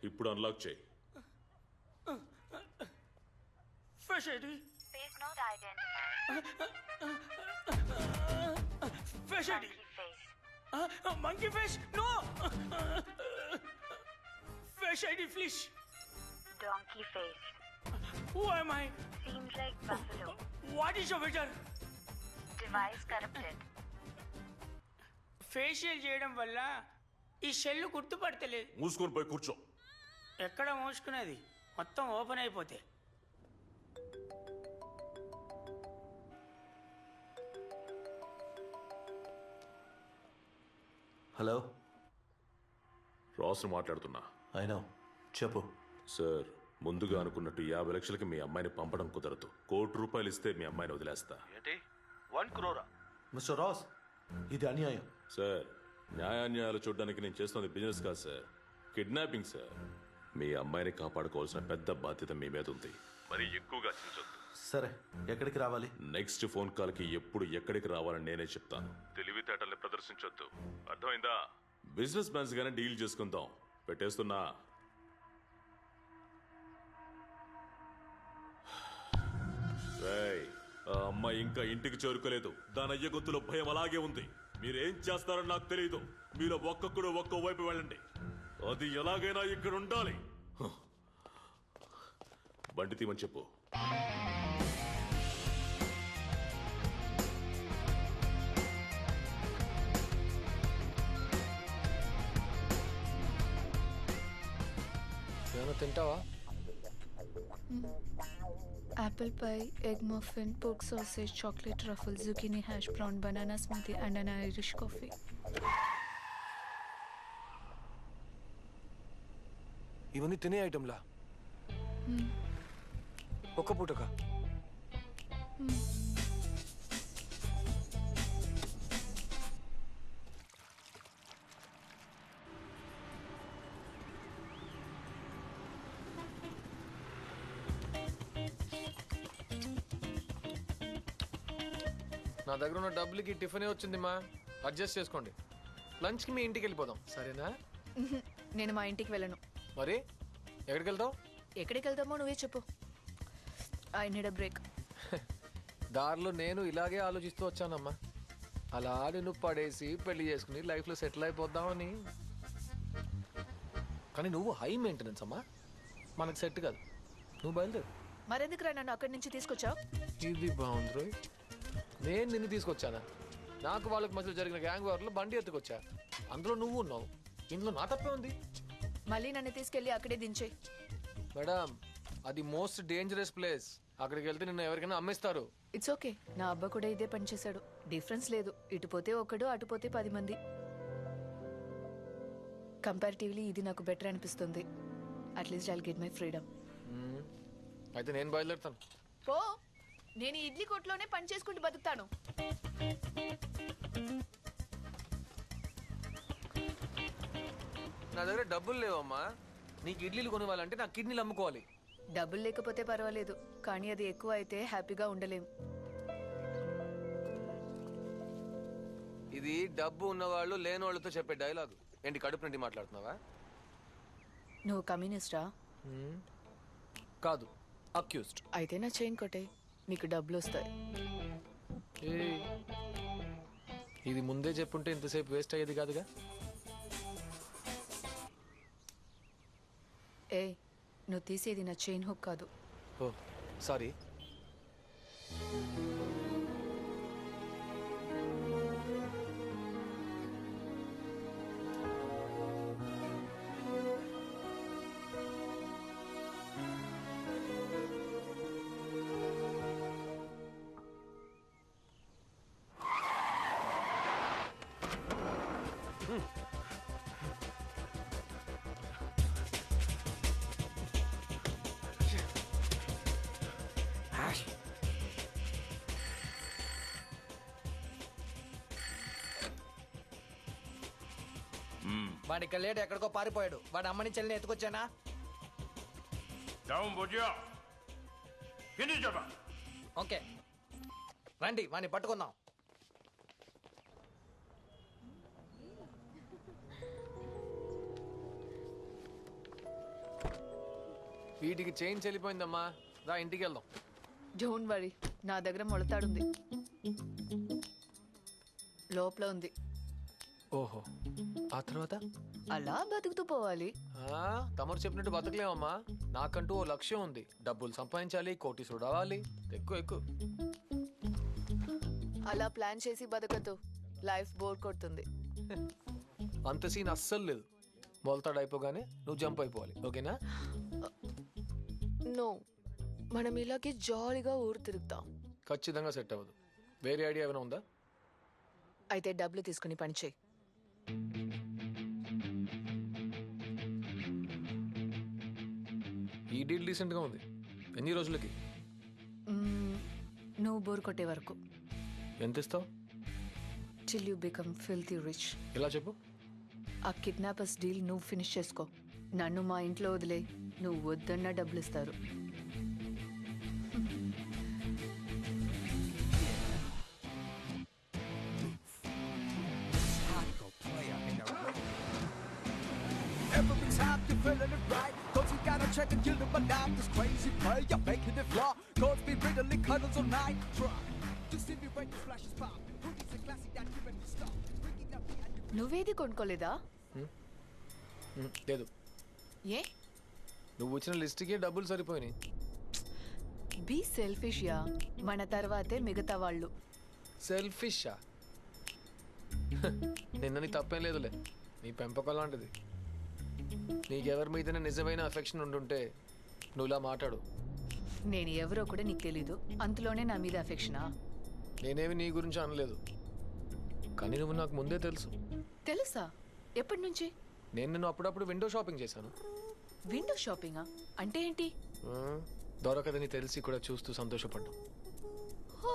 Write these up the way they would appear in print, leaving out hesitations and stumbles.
ఇప్పుడు అన్లాక్ చేయి. Face ID Face not identified. Face ID Monkey face. Monkey face no face ID please Donkey face. Who am I Seems like buffalo. What is your వెజర్ Device corrupted. Facial చేయడం వల్ల ఈ cell గుర్తుపడతలేదు. మూసుకొని పోయి కూర్చో. ఎక్కడ మోసుకునేది మొత్తం ఓపెన్ అయిపోతే. హలో, రాసు మాట్లాడుతున్నా. అయినా చెప్పు. సార్, ముందుగా అనుకున్నట్టు 50 లక్షలకి మీ అమ్మాయిని పంపడం కుదరదు. ₹1,00,00,000 ఇస్తే మీ అమ్మాయిని వదిలేస్తా. ఏంటి 1 crore? మిస్టర్ రాస్, ఇది అన్యాయం. సార్, న్యాయాన్యాయాలు చూడడానికి నేను చేస్తున్నది బిజినెస్ కాదు సార్, కిడ్నాపింగ్ సార్. మీ అమ్మాయిని కాపాడుకోవాల్సిన పెద్ద బాధ్యత మీ మీద ఉంది. మరి ఎక్కువగా చించొద్దు. సరే, ఎక్కడికి రావాలి? నెక్స్ట్ ఫోన్ కాల్ కి ఎప్పుడు ఎక్కడికి రావాలని నేనే చెప్తాను. తెలివితేటల్ని ప్రదర్శించొద్దు, అర్థమైందా? బిజినెస్ మ్యాన్స్ గానే డీల్ చేసుకుందాం. పెట్టేస్తున్నా. ఆ అమ్మాయి ఇంకా ఇంటికి చేరుకోలేదు. దాని అయ్య గొంతులో భయం అలాగే ఉంది. మీరేం చేస్తారో నాకు తెలియదు. మీరు ఒక్కొక్కడు ఒక్కో వైపు వెళ్ళండి. అది ఎలాగైనా ఇక్కడ ఉండాలి. బండి తీమని చెప్పు. ఏమైనా తింటావా? Apple pie, egg muffin, pork sausage, chocolate truffle, zucchini hash brown, banana smoothie and an Irish coffee. ఇవన్నీ తినే ఐటమ్లా? ఒక్క పూటకా? నా దగ్గర ఉన్న డబ్బులకి టిఫినే వచ్చింది మా, అడ్జస్ట్ చేసుకోండి. లంచ్కి మీ ఇంటికి వెళ్ళిపోదాం, సరేనా? నేను మా ఇంటికి వెళ్ళను. మరి ఎక్కడికి వెళ్తావు? ఎక్కడికి వెళ్తామో నువ్వే చెప్పు. I need a break. దారిలో నేను ఇలాగే ఆలోచిస్తూ వచ్చానమ్మా. అలా నువ్వు పడేసి పెళ్లి చేసుకుని లైఫ్లో సెటిల్ అయిపోద్దామని. కానీ నువ్వు హై మెయింటెనెన్స్ అమ్మా, మనకు సెట్ కాదు. నువ్వు బయలుదేరు. మరెందుకురా నన్ను అక్కడి నుంచి తీసుకొచ్చావు? ఇది బాగుంది రోయ్. నేను నిన్ను తీసుకొచ్చానా? నాకు వాళ్ళకి మధ్యలో జరిగిన గ్యాంగ్ వార్లో బండి ఎత్తుకొచ్చా. అందులో నువ్వు ఉన్నావు. ఇందులో నా తప్పే ఉంది. మళ్ళీ నన్ను తీసుకెళ్ళి అక్కడే దించేయి. మేడం, అది మోస్ట్ డేంజరస్ ప్లేస్. అక్కడికి వెళ్తే నిన్ను ఎవరికైనా అమ్మేస్తారు. It's okay. నా అబ్బా కూడా ఇదే పని చేశాడు. డిఫరెన్స్ లేదు. ఇటుపోతే ఒకడు, అటుపోతే 10 మంది. కంపారిటివ్లీ ఇది నాకు బెటర్ అనిపిస్తుంది. At least I'll get my freedom. అయితే నేను బయలుదేరుతాను. పో, నేను ఈ ఇడ్లీ కొట్లోనే పని చేసుకుంటూ బతుకుతాను. నా దగ్గర డబ్బులు లేవమ్మా. నీకు ఇడ్లీలు కొనివ్వాలంటే నా కిడ్నీలు అమ్ముకోవాలి. డబ్బులు లేకపోతే పర్వాలేదు, కానీ అది ఎక్కువ అయితే హ్యాపీగా ఉండలేం. ఇది డబ్బు ఉన్నవాళ్ళు లేని వాళ్ళతో చెప్పే డైలాగ్. ఏంటి కడుపు నుండి మాట్లాడుతున్నావా? నువ్వు కమ్యూనిస్టా? కాదు, అక్యూస్డ్. అయితే నా చైన్ కొట్టే, నీకు డబ్బులు వస్తాయి. ఇది ముందే చెప్పుంటే ఇంతసేపు వేస్ట్ అయ్యేది కాదుగా. ఏ, నువ్వు తీసేది నా చైన్ హుక్ కాదు. ఓ సారీ. వాడి ఇక్కడ లేడు, ఎక్కడికో పారిపోయాడు. వాడి అమ్మని చెల్లిని ఎత్తుకొచ్చానా? ఓకే రండి, వాడిని పట్టుకుందాం. వీటికి చైన్ చెల్లిపోయిందమ్మా. రా ఇంటికి వెళ్దాం. డోంట్ వరీ, నా దగ్గర మొలతాడుంది. లోపల ఉంది. ఓహో, ఆ తర్వాత? అలా బతుకుతూ పోవాలి. తమరు చెప్పినట్టు బతకలేమమ్మా. నాకంటూ ఓ లక్ష్యం ఉంది. డబ్బులు సంపాదించాలి, కోటీసుడు అవ్వాలి. ఎక్కువ అలా ప్లాన్ చేసి బతకదు, లైఫ్ బోర్ కొడుతుంది. అంత సీన్ అస్సలు లేదు. మొలతాడు అయిపోగానే నువ్వు జంప్ అయిపోవాలి, ఓకేనా? నో, మనం ఇలాగే జాలీగా ఊరు తిరుగుతాం. ఖచ్చితంగా సెట్ అవ్వదు. వేరే ఐడియా ఏమైనా ఉందా? అయితే డబ్బులు తీసుకుని పని చేయి. ఈ డీల్ డీసెంట్గా ఉంది. ఎన్ని రోజులకి? నువ్వు బోర్ కొట్టే వరకు. ఎంత ఇస్తావు? till you become filthy rich. ఇలా చెప్పు. ఆ కిడ్నాపర్స్ డీల్ నువ్వు ఫినిష్ చేసుకో. నన్ను మా ఇంట్లో వదిలే. నువ్వు వద్దన్నా డబ్బులు ఇస్తారు. Every time you're feeling it right, cause you gotta check and kill them out. This crazy play, you're making it flaw. Cause me really cuddles all night. Try to see me when your flashes pop. Hoodies and classy that you make me stop. Bringing up the end. నువ్వేది కొనుక్కోలేదా? లేదు. ఏ? నువ్వు వచ్చిన లిస్ట్కి డబ్బులు సరిపోయినాయి. Be selfish yeah. మన తర్వాతే మిగతా వాళ్ళు. సెల్ఫిషా? నిన్న నీ తప్పేం లేదులే. నీ పెంపకం లాంటిది. నీకెవరి మీదనే నిజమైన అఫెక్షన్ ఉండుంటే నువ్వు ఇలా మాట్లాడు. నేను ఎవరో కూడా నీకు తెలీదు, అంతలోనే నా మీద అఫెక్షనా? నేనేమి నీ గురించి అనలేదు, కానీ నువ్వు నాకు ముందే తెలుసు. తెలుసా? ఎప్పటి నుంచి? నేను నిన్ను అప్పుడప్పుడు విండో షాపింగ్ చేశాను. విండో షాపింగా అంటే ఏంటి? దొరకదని తెలిసి కూడా చూస్తూ సంతోషపడ్డా. ఓ,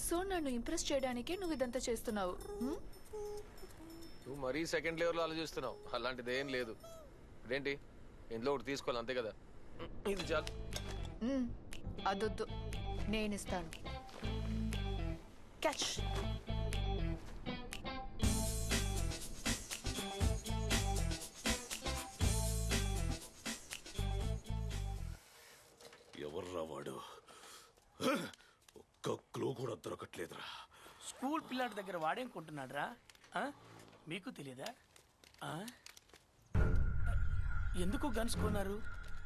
సో నన్ను ఇంప్రెస్ చేయడానికే నువ్వు ఇదంతా చేస్తున్నావు. నువ్వు మరీ సెకండ్ లెవెల్లో ఆలోచిస్తున్నావు. అలాంటిది ఏం లేదు. ఇదేంటి, ఇంట్లో ఒకటి తీసుకోవాలి అంతే కదా. ఇది చాలు. అదొద్దు, నేను ఇస్తాను. క్యాచ్. ఎవర్రా వాడు? ఒక్క క్లూ కూడా దొరకట్లేదురా. స్కూల్ పిల్లాడి దగ్గర వాడేం కొంటున్నాడు రా? మీకు తెలీదా? ఎందుకు గన్స్ కొన్నారు?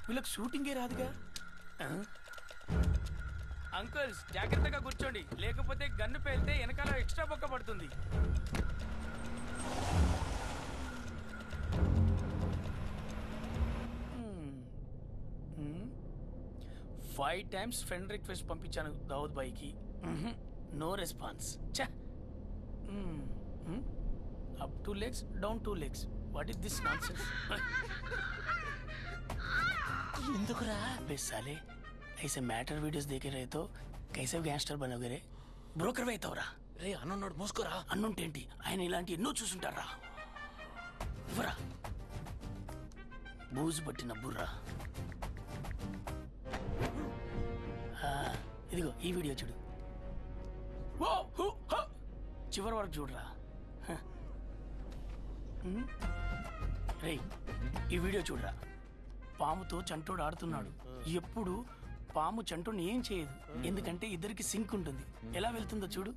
వీళ్ళకి షూటింగే రాదుగా. అంకుల్స్ జాగ్రత్తగా కూర్చోండి, లేకపోతే గన్ను పేలితే వెనకాల ఎక్స్ట్రా బొక్క పడుతుంది. ఫైవ్ టైమ్స్ ఫ్రెండ్ రిక్వెస్ట్ పంపించాను దావుద్ బాయ్కి. No response. చా. Up 2 legs, down 2 legs. What is this nonsense? ఎందుకురా బెస్సాలే? ऐसे मैटर वीडियोस देखे रहे तो कैसे गैंगस्टर बनोगे रे? బ్రోకర్ అవుతావురా. రే అన్నున్నాడు మూసుకోరా. అన్నుంటేంటి, ఆయన ఇలాంటి ఎన్నో చూసుంటారా. ఇవ్వరా బూజు పట్టిన బుర్రా. ఇదిగో ఈ వీడియో చూడు. చివరి వరకు చూడరా. రేయ్ ఈ వీడియో చూడరా. పాముతో చంటోడు ఆడుతున్నాడు. ఎప్పుడు పాము చంటోని ఏం చేయదు, ఎందుకంటే ఇద్దరికి సింక్ ఉంటుంది. ఎలా వెళ్తుందో చూడు,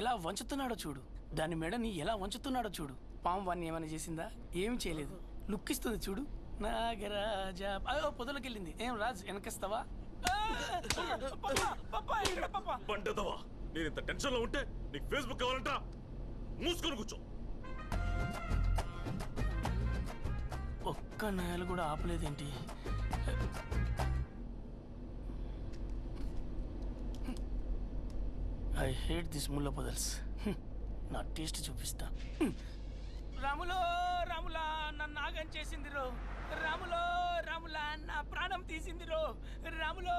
ఎలా వంచుతున్నాడో చూడు, దాని మెడని ఎలా వంచుతున్నాడో చూడు. పాము వాడిని ఏమైనా చేసిందా? ఏం చేయలేదు. లుక్ ఇస్తుంది చూడు. నాగరాజా పొదలోకి వెళ్ళింది. ఏం రాజ్ వెనకస్తావా? పంటదవా, నేను ఇంత టెన్షన్ లో ఉంటే నీకు ఫేస్బుక్ కావాలంటా? మూసుకొని కూర్చో. ఒక్క నాయలు కూడా ఆపలేదేంటి? ఐ హేట్ దిస్ ముల్ల పదల్స్. నా టేస్ట్ చూపిస్తా. రాములో రాములా నన్ను ఆగం చేసిందిరో. రాములో రాములా నా ప్రాణం తీసిందిరో. రాములో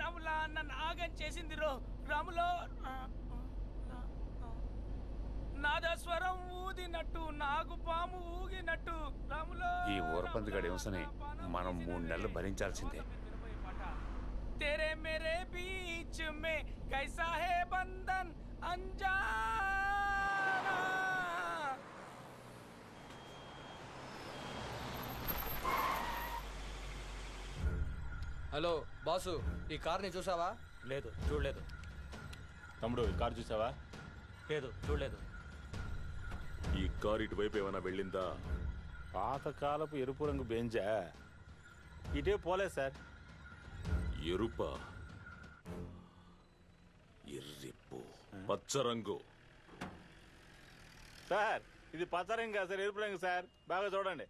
రాములా నన్ను ఆగం చేసిందిరో. రాములో నాదస్వరం ఊదినట్టు, నాగు పాము ఊగినట్టు. రాములో ఈ ఊరపందిగాడు ఏమసని మనం 3 నెలలు భరించాల్సిందే. तेरे मेरे बीच में कैसा है बंधन अनजाना. హలో బాసు, ఈ కార్ని చూసావా? లేదు, చూడలేదు. తమ్ముడు ఈ కారు చూసావా? లేదు, చూడలేదు. ఈ కారు ఇటువైపు ఏమైనా వెళ్ళిందా? పాతకాలపు ఎరుపు రంగు బెంజా ఇటే పోలే సార్. ఎరుప, ఎర్రిప్పు, పచ్చ రంగు. సార్ ఇది పచ్చ రంగు కాదు సార్, ఎరుపు రంగు సార్. బాగా చూడండి.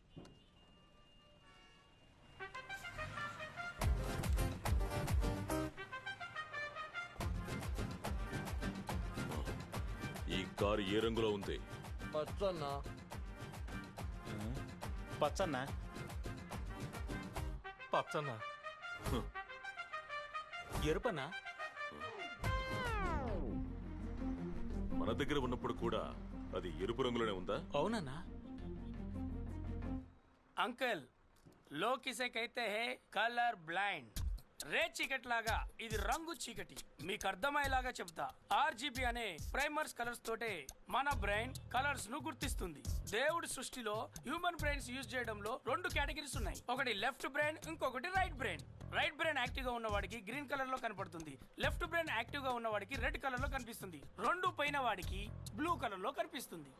ఈ కారు ఏ రంగులో ఉంది? పచ్చన్నా. పచ్చన్నా? పచ్చన్నా? ఎరుపన్నా? మన దగ్గర ఉన్నప్పుడు కూడా అది ఎరుపు రంగులోనే ఉందా? అవునన్నా. అంకుల్, లోకి సే కైతే హే కలర్ బ్లైండ్. రే చీకటి లాగా ఇది రంగు చీకటి. మీకు అర్థమయ్యేలాగా చెప్తా. RGB అనే ప్రైమర్స్ కలర్స్ తోటే మన బ్రెయిన్ కలర్స్ ను గుర్తిస్తుంది. దేవుడి సృష్టిలో హ్యూమన్ బ్రెయిన్స్ యూజ్ చేయడంలో 2 కేటగిరీస్ ఉన్నాయి. ఒకటి లెఫ్ట్ బ్రెయిన్, ఇంకొకటి right brain. Right brain active గా ఉన్న వాడికి గ్రీన్ కలర్ లో కనపడుతుంది. లెఫ్ట్ బ్రెయిన్ యాక్టివ్ గా ఉన్న వాడికి రెడ్ కలర్ లో కనిపిస్తుంది. 2 పైన వాడికి బ్లూ కలర్ లో కనిపిస్తుంది.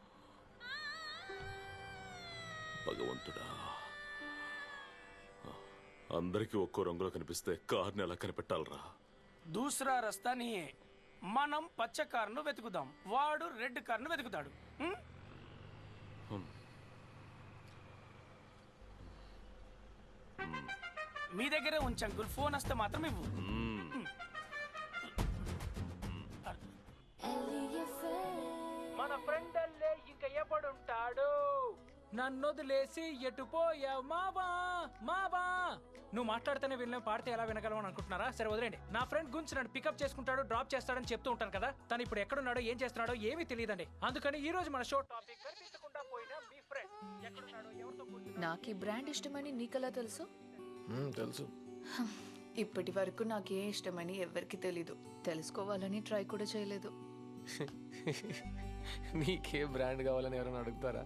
భగవంతుడా, అందరికీ ఒక్కో రంగులో కనిపిస్తే కార్ని ఎలా కనిపెట్టాలరా? దూసరా రస్తా నీయే. మనం పచ్చ కారును వెతుకుదాం, వాడు రెడ్ కారును వెతుకుతాడు. మీ దగ్గరే ఉంచు అంకుల్, ఫోన్ వస్తే మాత్రం ఇవ్వు. మన ఫ్రెండ్ అల్లే ఇంకా ఎప్పుడుంటాడు? నన్నొదిలేసి ఎటు పోయావు మావా మావా? నువ్వు మాట్లాడితేనే వినలేం, పాడితే ఎలా వినగలమని అనుకుంటున్నారా? సరే వదిలేండి. నా ఫ్రెండ్ గురించి నన్ను పికప్ చేసుకుంటాడు, డ్రాప్ చేస్తాడని చెప్తూ ఉంటాను కదా. తను ఇప్పుడు ఎక్కడున్నాడో ఏం చేస్తున్నాడో ఏమీ తెలియదండి. అందుకని ఈ రోజు మన షో టాపిక్ కనిపించకుండా పోయిన మీ ఫ్రెండ్ ఎక్కడున్నాడో, ఎవరితో కూర్చున్నాడో. నాకు ఈ బ్రాండ్ ఇష్టమని నీకెలా తెలుసు? తెలుసు. ఇప్పటి వరకు నాకే ఇష్టమని ఎవరికి తెలీదు. తెలుసుకోవాలని ట్రై కూడా చేయలేదు. నీకే బ్రాండ్ కావాలని ఎవరైనా అడుగుతారా?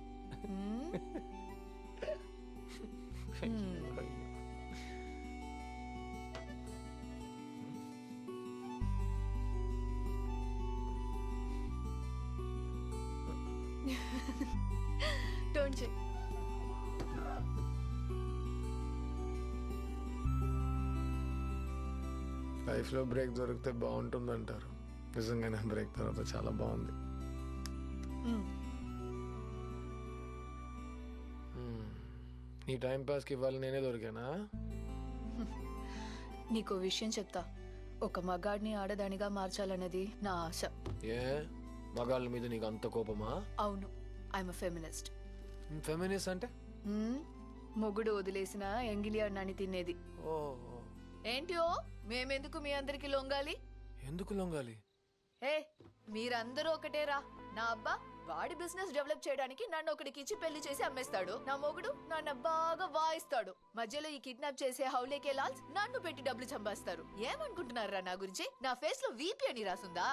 Don't check. లైఫ్లో బ్రేక్ దొరికితే బాగుంటుందంటారు. నిజంగానే బ్రేక్ తర్వాత చాలా బాగుంది. నీ టైం పాస్కి ఇవ్వాలి నేనే దొరికానా? నీకో విషయం చెప్తా. ఒక మగాడిని ఆడదానిగా మార్చాలన్నది నా ఆశ. ఏ మగాళ్ళ మీద నీకు అంత కోపమా? అవును, ఐఎమ్ ఫెమినిస్ట్. ఫెమినిస్ట్ అంటే? మొగుడు వదిలేసిన ఎంగిలి అన్నాన్ని తినేది. ఏంటియో మేమెందుకు మీ అందరికి లొంగాలి? ఎందుకు లొంగాలి? ఏ మీరందరూ ఒకటేరా. నా అబ్బా వాడి బిజినెస్ డెవలప్ చేయడానికి నన్ను ఒకడికి ఇచ్చి పెళ్లి చేసి అమ్మేస్తాడు. నా మొగుడు నన్ను బాగా వాయిస్తాడు. మధ్యలో ఈ కిడ్నాప్ చేసే హౌలేకే లాల్స్ నన్ను పెట్టి డబ్బులు చంపేస్తారు. ఏమనుకుంటున్నారా నా గురించి? నా ఫేస్ లో వీపీ అని రాసుందా?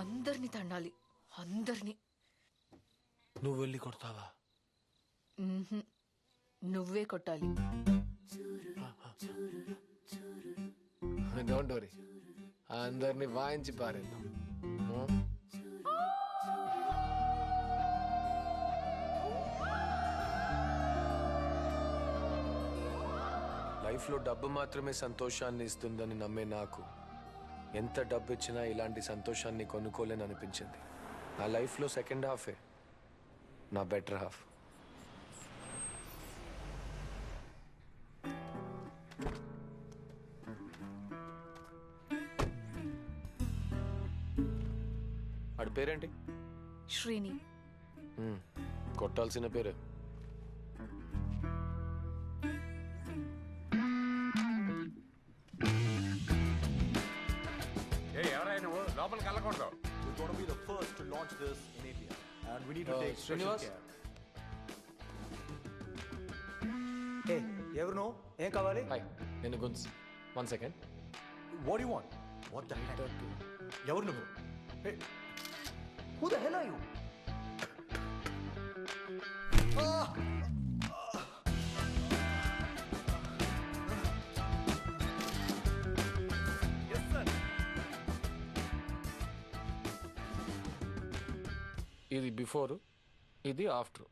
అందరిని తన్నాలి, అందరిని. నువ్వు వెళ్ళి కొడతావా? నువ్వే కొట్టాలి. డోంట్ వరీ, అందరిని వాయించి పారేద్దాం. లైఫ్లో డబ్బు మాత్రమే సంతోషాన్ని ఇస్తుందని నమ్మే నాకు ఎంత డబ్బు ఇచ్చినా ఇలాంటి సంతోషాన్ని కొనుక్కోలేని అనిపించింది. నా లైఫ్లో సెకండ్ హాఫే నా బెటర్ హాఫ్. వాడి పేరేంటి? శ్రీని. కొట్టాల్సిన పేరు. ఎవరైనా నువ్వు లోపలికి వెళ్ళకూడదు. We're going to be the first to launch this in India, and we need to take special Srinivas? care. ఏ ఎవరు నువ్వు? ఏం కావాలి? హాయ్, నేను గున్స్. 1 second. What do you want? What the heck? ఎవరు నువ్వు? Hey, who the hell are you? Yes, sir. ఇది before, ఇది after.